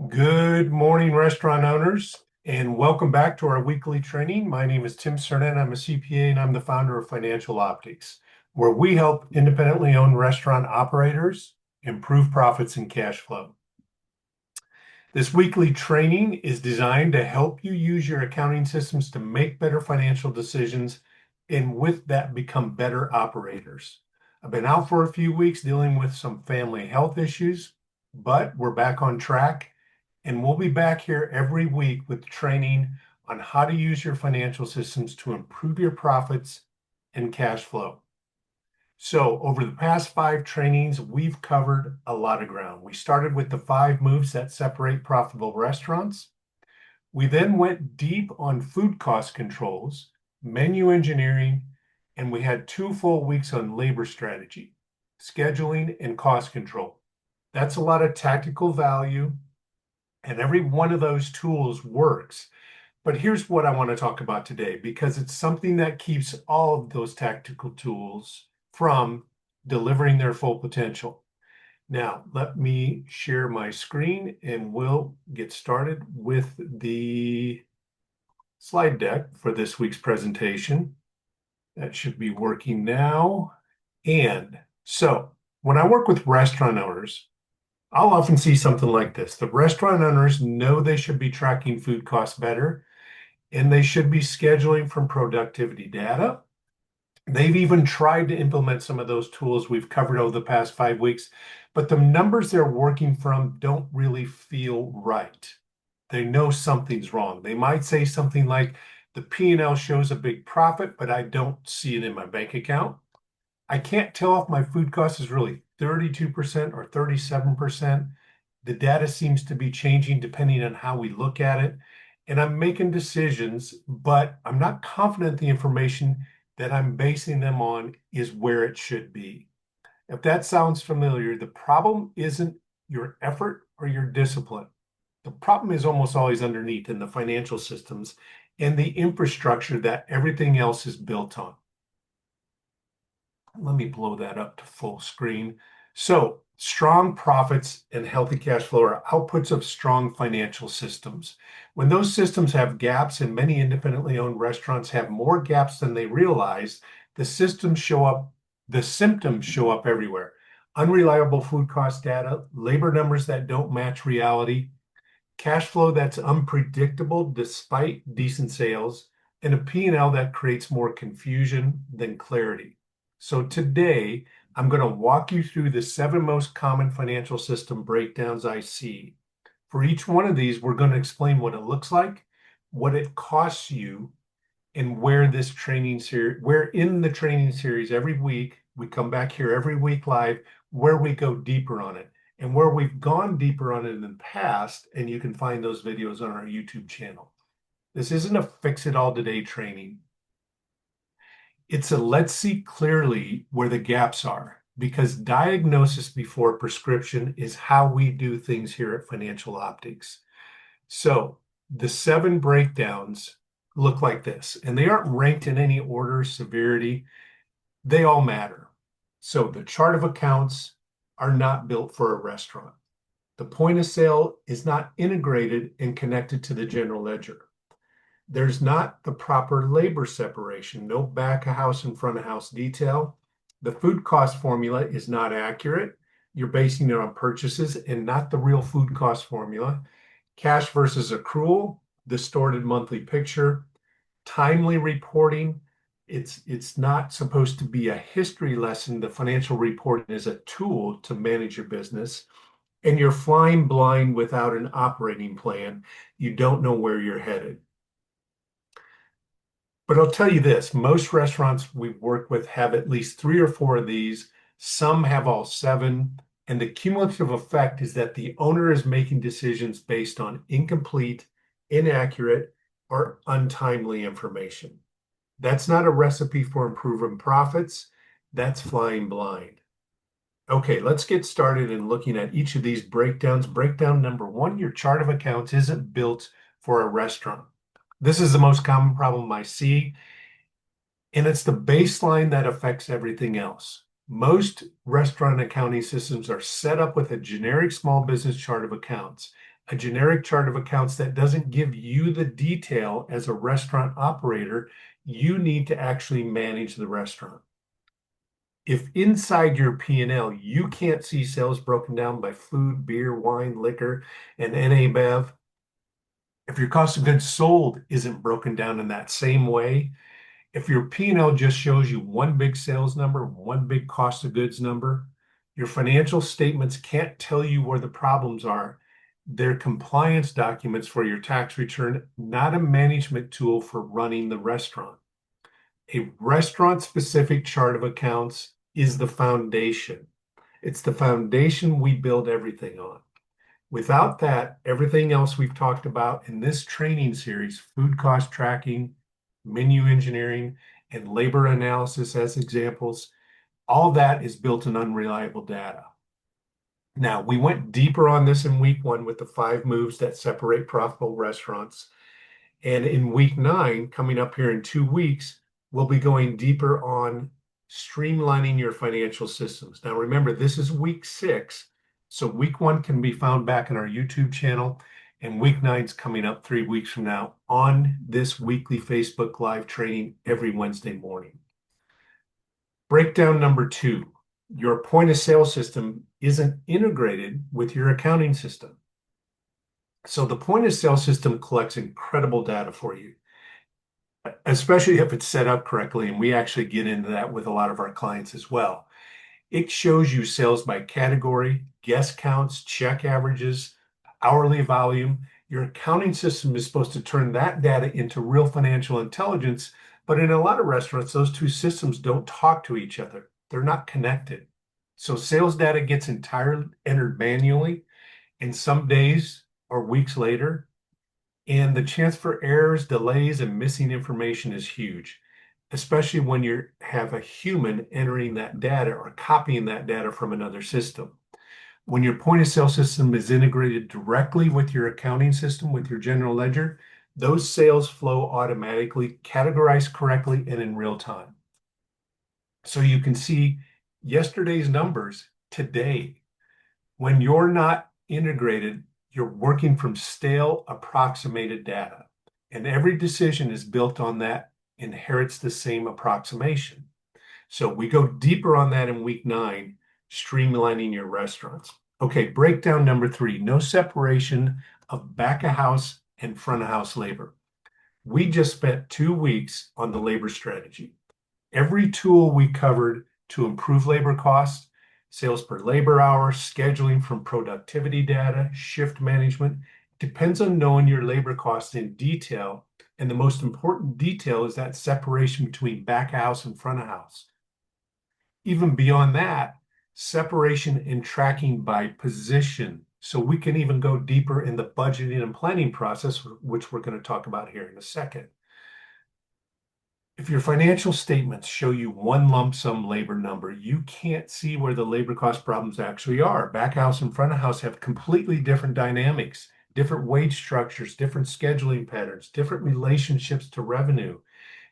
Good morning, restaurant owners, and welcome back to our weekly training. My name is Tim Cernan. I'm a CPA and I'm the founder of Financial Optics, where we help independently owned restaurant operators improve profits and cash flow. This weekly training is designed to help you use your accounting systems to make better financial decisions and with that become better operators. I've been out for a few weeks dealing with some family health issues, but we're back on track. And we'll be back here every week with training on how to use your financial systems to improve your profits and cash flow. So over the past 5 trainings, we've covered a lot of ground. We started with the 5 moves that separate profitable restaurants. We then went deep on food cost controls, menu engineering, and we had 2 full weeks on labor strategy, scheduling, and cost control. That's a lot of tactical value. And every one of those tools works. But here's what I want to talk about today, because it's something that keeps all of those tactical tools from delivering their full potential. Now, let me share my screen and we'll get started with the slide deck for this week's presentation. That should be working now. And so when I work with restaurant owners, I'll often see something like this. The restaurant owners know they should be tracking food costs better, and they should be scheduling from productivity data. They've even tried to implement some of those tools we've covered over the past 5 weeks, but the numbers they're working from don't really feel right. They know something's wrong. They might say something like, the P&L shows a big profit, but I don't see it in my bank account. I can't tell if my food cost is really 32% or 37%. The data seems to be changing depending on how we look at it. And I'm making decisions, but I'm not confident the information that I'm basing them on is where it should be. If that sounds familiar, the problem isn't your effort or your discipline. The problem is almost always underneath in the financial systems and the infrastructure that everything else is built on. Let me blow that up to full screen. So strong profits and healthy cash flow are outputs of strong financial systems. When those systems have gaps, and many independently owned restaurants have more gaps than they realize, the symptoms show up everywhere. Unreliable food cost data, labor numbers that don't match reality, cash flow that's unpredictable despite decent sales, and a P&L that creates more confusion than clarity. So today, I'm going to walk you through the 7 most common financial system breakdowns I see. For each one of these, we're going to explain what it looks like, what it costs you, and where in the training series every week, we come back here every week live, where we go deeper on it, and where we've gone deeper on it in the past, and you can find those videos on our YouTube channel. This isn't a fix-it-all today training. It's a let's see clearly where the gaps are, because diagnosis before prescription is how we do things here at Financial Optics. So the 7 breakdowns look like this, and they aren't ranked in any order, severity. They all matter. So the chart of accounts are not built for a restaurant. The point of sale is not integrated and connected to the general ledger. There's not the proper labor separation, no back of house and front of house detail. The food cost formula is not accurate. You're basing it on purchases and not the real food cost formula. Cash versus accrual, distorted monthly picture. Timely reporting, it's not supposed to be a history lesson. The financial reporting is a tool to manage your business. And you're flying blind without an operating plan. You don't know where you're headed. But I'll tell you this, most restaurants we've worked with have at least 3 or 4 of these. Some have all 7. And the cumulative effect is that the owner is making decisions based on incomplete, inaccurate, or untimely information. That's not a recipe for improving profits. That's flying blind. Okay, let's get started in looking at each of these breakdowns. Breakdown number 1, your chart of accounts isn't built for a restaurant. This is the most common problem I see, and it's the baseline that affects everything else. Most restaurant accounting systems are set up with a generic small business chart of accounts, A generic chart of accounts that doesn't give you the detail as a restaurant operator. You need to actually manage the restaurant. If inside your P&L you can't see sales broken down by food, beer, wine, liquor, and NA/Bev, if your cost of goods sold isn't broken down in that same way, if your P&L just shows you one big sales number, one big cost of goods number, your financial statements can't tell you where the problems are. They're compliance documents for your tax return, not a management tool for running the restaurant. A restaurant-specific chart of accounts is the foundation. It's the foundation we build everything on. Without that, everything else we've talked about in this training series, food cost tracking, menu engineering, and labor analysis as examples, all that is built on unreliable data. Now, we went deeper on this in week 1 with the 5 moves that separate profitable restaurants. And in week 9, coming up here in 2 weeks, we'll be going deeper on streamlining your financial systems. Now, remember, this is week 6. So week 1 can be found back in our YouTube channel, and week 9 is coming up 3 weeks from now on this weekly Facebook Live training every Wednesday morning. Breakdown number 2, your point of sale system isn't integrated with your accounting system. So the point of sale system collects incredible data for you, especially if it's set up correctly. And we actually get into that with a lot of our clients as well. It shows you sales by category, guest counts, check averages, hourly volume. Your accounting system is supposed to turn that data into real financial intelligence. But in a lot of restaurants, those two systems don't talk to each other. They're not connected. So sales data gets entirely entered manually, and some days or weeks later, and the chance for errors, delays, and missing information is huge, especially when you have a human entering that data or copying that data from another system. When your point of sale system is integrated directly with your accounting system, with your general ledger, those sales flow automatically, categorized correctly, and in real time. So you can see yesterday's numbers today. When you're not integrated, you're working from stale, approximated data. And every decision is built on that, inherits the same approximation. So we go deeper on that in week 9, streamlining your restaurants. Okay, breakdown number 3, no separation of back of house and front of house labor. We just spent 2 weeks on the labor strategy. Every tool we covered to improve labor costs, sales per labor hour, scheduling from productivity data, shift management, depends on knowing your labor costs in detail. And the most important detail is that separation between back of house and front of house. Even beyond that, separation and tracking by position. So we can even go deeper in the budgeting and planning process, which we're going to talk about here in a second. If your financial statements show you one lump sum labor number, you can't see where the labor cost problems actually are. Back house and front of house have completely different dynamics, different wage structures, different scheduling patterns, different relationships to revenue.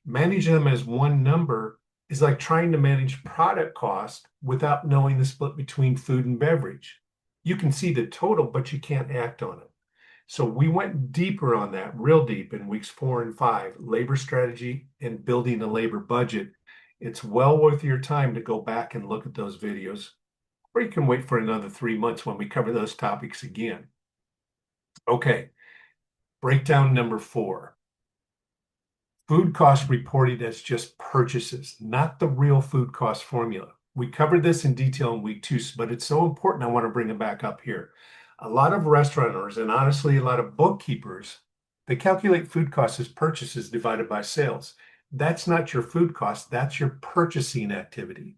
Managing them as one number is like trying to manage product cost without knowing the split between food and beverage. You can see the total, but you can't act on it. So we went deeper on that, real deep in weeks 4 and 5, labor strategy and building a labor budget. It's well worth your time to go back and look at those videos, or you can wait for another 3 months when we cover those topics again. Okay, breakdown number 4. Food cost reported as just purchases, not the real food cost formula. We covered this in detail in week 2, but it's so important I want to bring it back up here. A lot of restaurateurs and honestly a lot of bookkeepers, they calculate food costs as purchases divided by sales. That's not your food cost, that's your purchasing activity.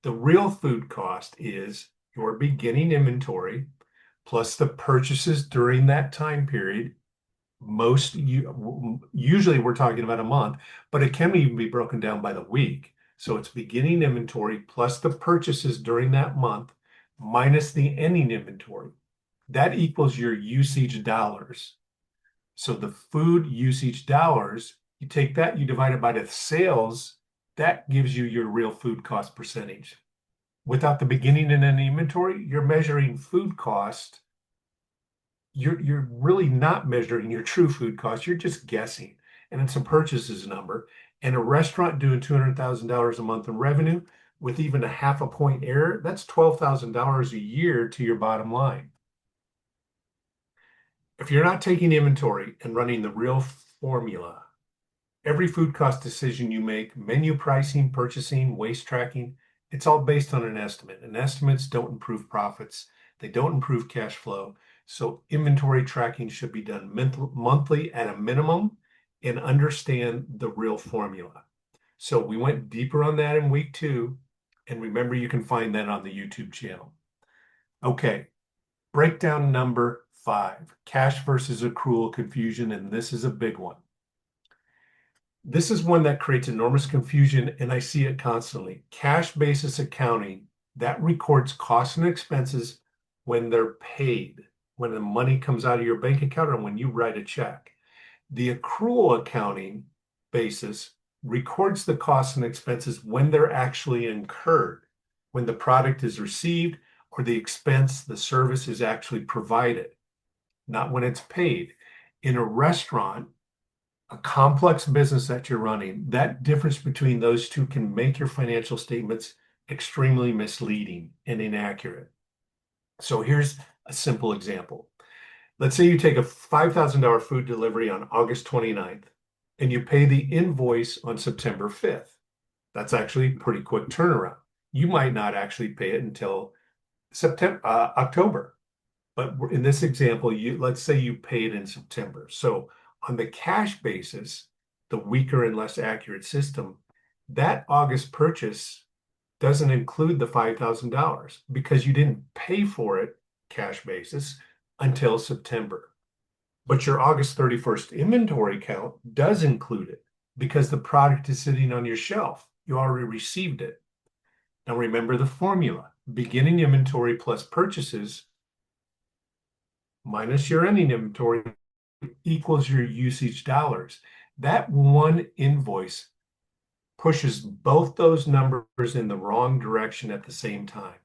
The real food cost is your beginning inventory plus the purchases during that time period. Usually we're talking about a month, but it can even be broken down by the week. So it's beginning inventory plus the purchases during that month minus the ending inventory. That equals your usage dollars. So the food usage dollars, you take that, you divide it by the sales, that gives you your real food cost percentage. Without the beginning and ending inventory, you're measuring food cost you're really not measuring your true food costs. You're just guessing, and it's a purchases number. And a restaurant doing $200,000 a month in revenue with even a half a point error, that's $12,000 a year to your bottom line. If you're not taking inventory and running the real formula, every food cost decision you make, menu pricing, purchasing, waste tracking, it's all based on an estimate. And estimates don't improve profits. They don't improve cash flow. So inventory tracking should be done monthly at a minimum and understand the real formula. So we went deeper on that in week 2. And remember, you can find that on the YouTube channel. Okay, breakdown number 5, cash versus accrual confusion. And this is a big one. This is one that creates enormous confusion, and I see it constantly. Cash basis accounting, that records costs and expenses when they're paid, when the money comes out of your bank account or when you write a check. The accrual accounting basis records the costs and expenses when they're actually incurred, when the product is received or the expense, the service is actually provided, not when it's paid. In a restaurant, a complex business that you're running, that difference between those two can make your financial statements extremely misleading and inaccurate. So here's a simple example. Let's say you take a $5,000 food delivery on August 29th and you pay the invoice on September 5th. That's actually a pretty quick turnaround. You might not actually pay it until October. But in this example, let's say you paid in September. So on the cash basis, the weaker and less accurate system, that August purchase doesn't include the $5,000 because you didn't pay for it cash basis until September. But your August 31st inventory count does include it because the product is sitting on your shelf. You already received it. Now remember the formula: beginning inventory plus purchases minus your ending inventory equals your usage dollars. That one invoice pushes both those numbers in the wrong direction at the same time.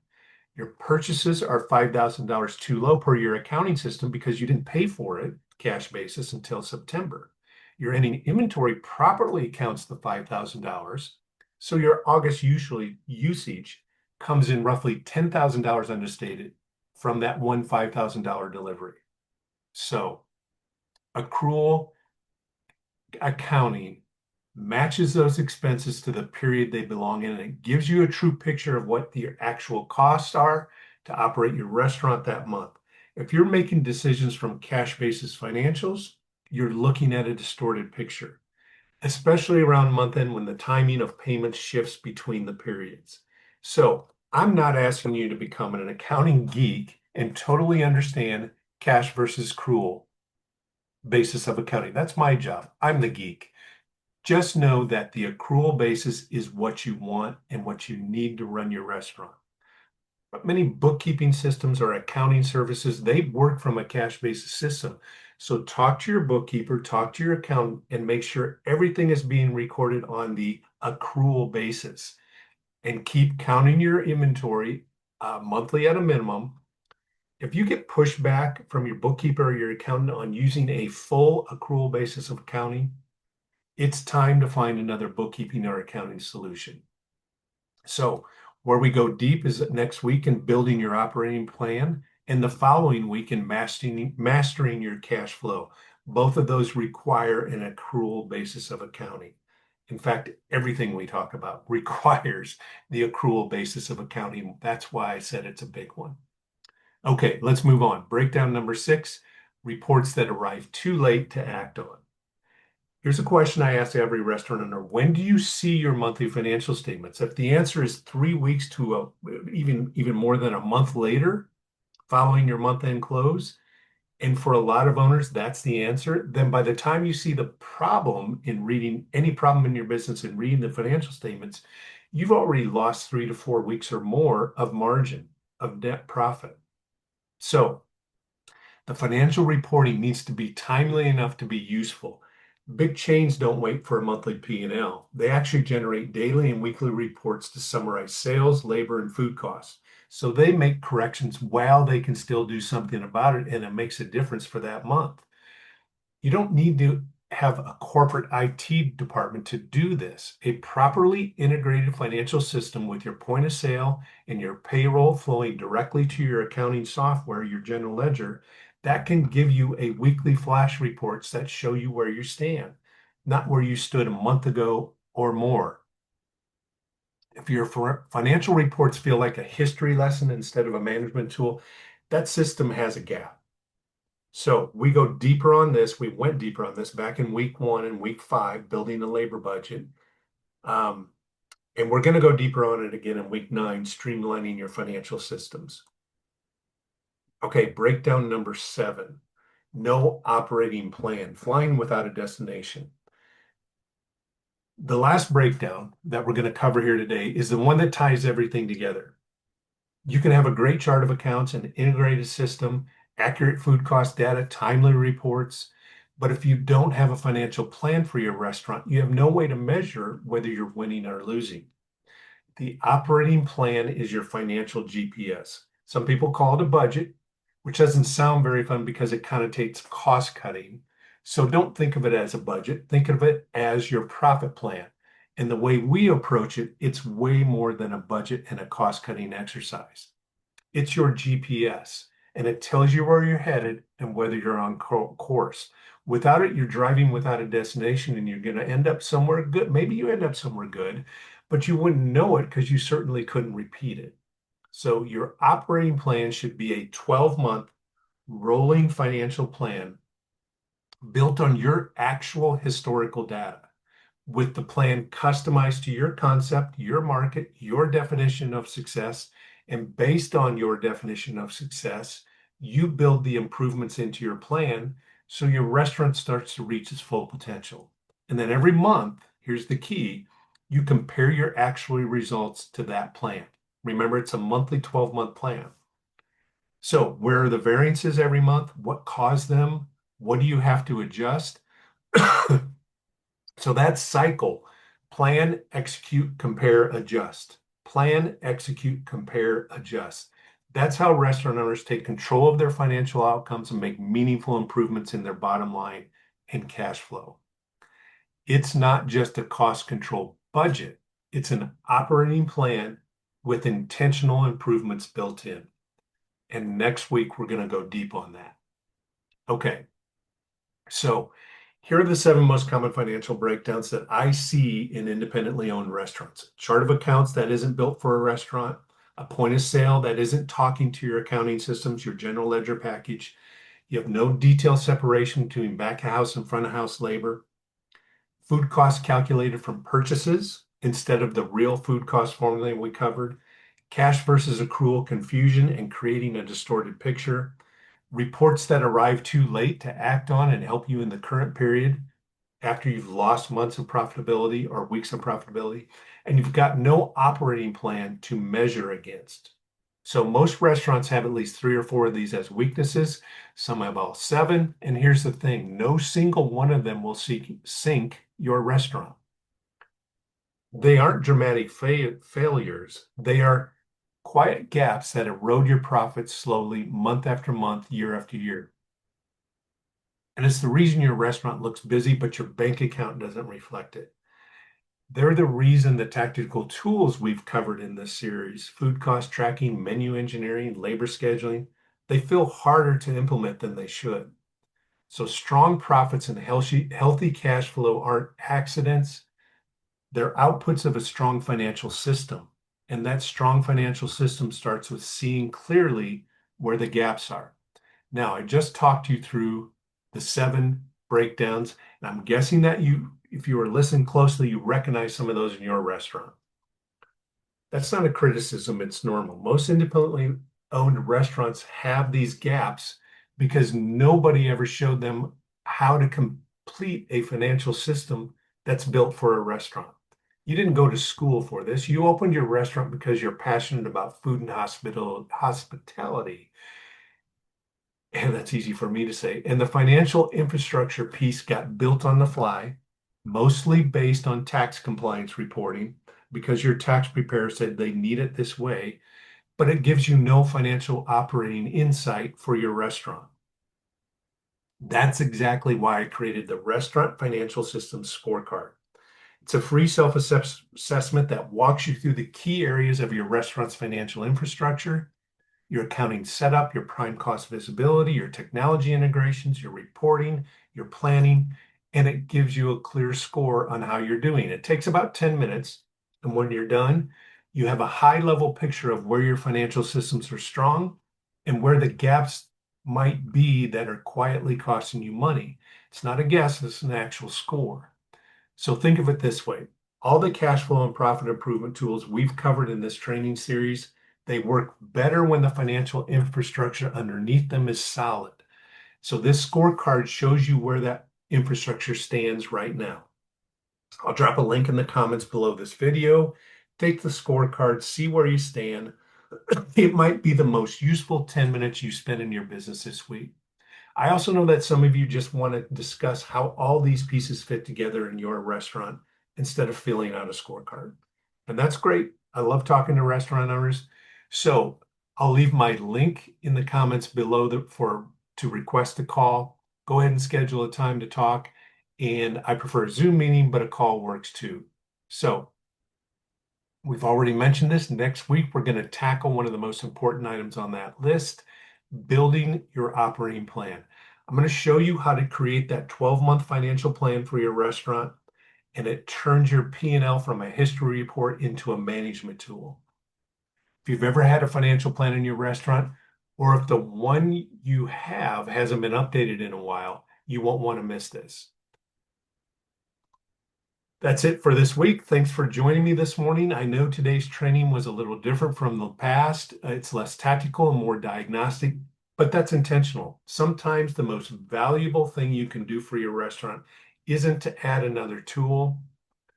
Your purchases are $5,000 too low per your accounting system because you didn't pay for it cash basis until September. Your ending inventory properly counts the $5,000. So your August usage comes in roughly $10,000 understated from that one $5,000 delivery. So accrual accounting matches those expenses to the period they belong in, and it gives you a true picture of what the actual costs are to operate your restaurant that month. If you're making decisions from cash basis financials, you're looking at a distorted picture, especially around month end when the timing of payments shifts between the periods. So I'm not asking you to become an accounting geek and totally understand cash versus accrual basis of accounting. That's my job. I'm the geek. Just know that the accrual basis is what you want and what you need to run your restaurant. But many bookkeeping systems or accounting services, they work from a cash basis system. So talk to your bookkeeper, talk to your accountant, and make sure everything is being recorded on the accrual basis. And keep counting your inventory monthly at a minimum. If you get pushback from your bookkeeper or your accountant on using a full accrual basis of accounting, it's time to find another bookkeeping or accounting solution. So where we go deep is next week in building your operating plan, and the following week in mastering your cash flow. Both of those require an accrual basis of accounting. In fact, everything we talk about requires the accrual basis of accounting. That's why I said it's a big one. Okay, let's move on. Breakdown number 6, reports that arrive too late to act on. Here's a question I ask every restaurant owner: when do you see your monthly financial statements? If the answer is 3 weeks to even more than a month later, following your month-end close, and for a lot of owners, that's the answer, then by the time you see the problem in reading any problem in your business and reading the financial statements, you've already lost 3 to 4 weeks or more of margin, of net profit. So the financial reporting needs to be timely enough to be useful. Big chains don't wait for a monthly P&L. They actually generate daily and weekly reports to summarize sales, labor, and food costs. So they make corrections while they can still do something about it, and it makes a difference for that month. You don't need to have a corporate IT department to do this. A properly integrated financial system with your point of sale and your payroll flowing directly to your accounting software, your general ledger, that can give you a weekly flash reports that show you where you stand, not where you stood a month ago or more. If your financial reports feel like a history lesson instead of a management tool, that system has a gap. So we go deeper on this. We went deeper on this back in week 1 and week 5, building a labor budget. And we're going to go deeper on it again in week 9, streamlining your financial systems. Okay, breakdown number 7, no operating plan, flying without a destination. The last breakdown that we're going to cover here today is the one that ties everything together. You can have a great chart of accounts, an integrated system, accurate food cost data, timely reports. But if you don't have a financial plan for your restaurant, you have no way to measure whether you're winning or losing. The operating plan is your financial GPS. Some people call it a budget, which doesn't sound very fun because it connotates cost cutting. So don't think of it as a budget. Think of it as your profit plan. And the way we approach it, it's way more than a budget and a cost cutting exercise. It's your GPS, and it tells you where you're headed and whether you're on course. Without it, you're driving without a destination and you're going to end up somewhere good. Maybe you end up somewhere good, but you wouldn't know it because you certainly couldn't repeat it. So your operating plan should be a 12-month rolling financial plan built on your actual historical data, with the plan customized to your concept, your market, your definition of success. And based on your definition of success, you build the improvements into your plan so your restaurant starts to reach its full potential. And then every month, here's the key, you compare your actual results to that plan. Remember, it's a monthly 12-month plan. So where are the variances every month? What caused them? What do you have to adjust? So that cycle, plan, execute, compare, adjust. Plan, execute, compare, adjust. That's how restaurant owners take control of their financial outcomes and make meaningful improvements in their bottom line and cash flow. It's not just a cost control budget. It's an operating plan with intentional improvements built in. And next week, we're going to go deep on that. Okay. So here are the 7 most common financial breakdowns that I see in independently owned restaurants. Chart of accounts that isn't built for a restaurant, a point of sale that isn't talking to your accounting systems, your general ledger package. You have no detailed separation between back of house and front of house labor. Food costs calculated from purchases instead of the real food cost formula we covered. Cash versus accrual confusion and creating a distorted picture. Reports that arrive too late to act on and help you in the current period after you've lost months of profitability or weeks of profitability, and you've got no operating plan to measure against. So most restaurants have at least 3 or 4 of these as weaknesses. Some have all 7. And here's the thing, no single one of them will sink your restaurant. They aren't dramatic failures. They are quiet gaps that erode your profits slowly, month after month, year after year. And it's the reason your restaurant looks busy, but your bank account doesn't reflect it. They're the reason the tactical tools we've covered in this series, food cost tracking, menu engineering, labor scheduling, they feel harder to implement than they should. So strong profits and healthy cash flow aren't accidents. They're outputs of a strong financial system. And that strong financial system starts with seeing clearly where the gaps are. Now, I just talked you through the 7 breakdowns, and I'm guessing that if you were listening closely, you recognize some of those in your restaurant. That's not a criticism, it's normal. Most independently owned restaurants have these gaps because nobody ever showed them how to complete a financial system that's built for a restaurant. You didn't go to school for this. You opened your restaurant because you're passionate about food and hospitality. And that's easy for me to say. And the financial infrastructure piece got built on the fly, mostly based on tax compliance reporting, because your tax preparer said they need it this way, but it gives you no financial operating insight for your restaurant. That's exactly why I created the Restaurant Financial Systems Scorecard. It's a free self-assessment that walks you through the key areas of your restaurant's financial infrastructure, your accounting setup, your prime cost visibility, your technology integrations, your reporting, your planning, and it gives you a clear score on how you're doing. It takes about 10 minutes, and when you're done, you have a high-level picture of where your financial systems are strong and where the gaps might be that are quietly costing you money. It's not a guess, it's an actual score. So think of it this way. All the cash flow and profit improvement tools we've covered in this training series, they work better when the financial infrastructure underneath them is solid. So this scorecard shows you where that infrastructure stands right now. I'll drop a link in the comments below this video. Take the scorecard, see where you stand. It might be the most useful 10 minutes you spend in your business this week. I also know that some of you just want to discuss how all these pieces fit together in your restaurant instead of filling out a scorecard. And that's great. I love talking to restaurant owners. So I'll leave my link in the comments below to request a call. Go ahead and schedule a time to talk. And I prefer a Zoom meeting, but a call works too. So we've already mentioned this. Next week, we're going to tackle one of the most important items on that list, building your operating plan. I'm going to show you how to create that 12-month financial plan for your restaurant, and it turns your P&L from a history report into a management tool. If you've ever had a financial plan in your restaurant, or if the one you have hasn't been updated in a while, you won't want to miss this. That's it for this week. Thanks for joining me this morning. I know today's training was a little different from the past. It's less tactical and more diagnostic, but that's intentional. Sometimes the most valuable thing you can do for your restaurant isn't to add another tool,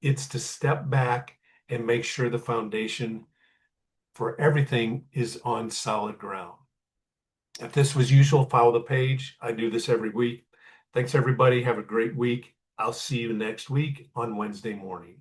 it's to step back and make sure the foundation for everything is on solid ground. If this was useful, follow the page. I do this every week. Thanks, everybody. Have a great week. I'll see you next week on Wednesday morning.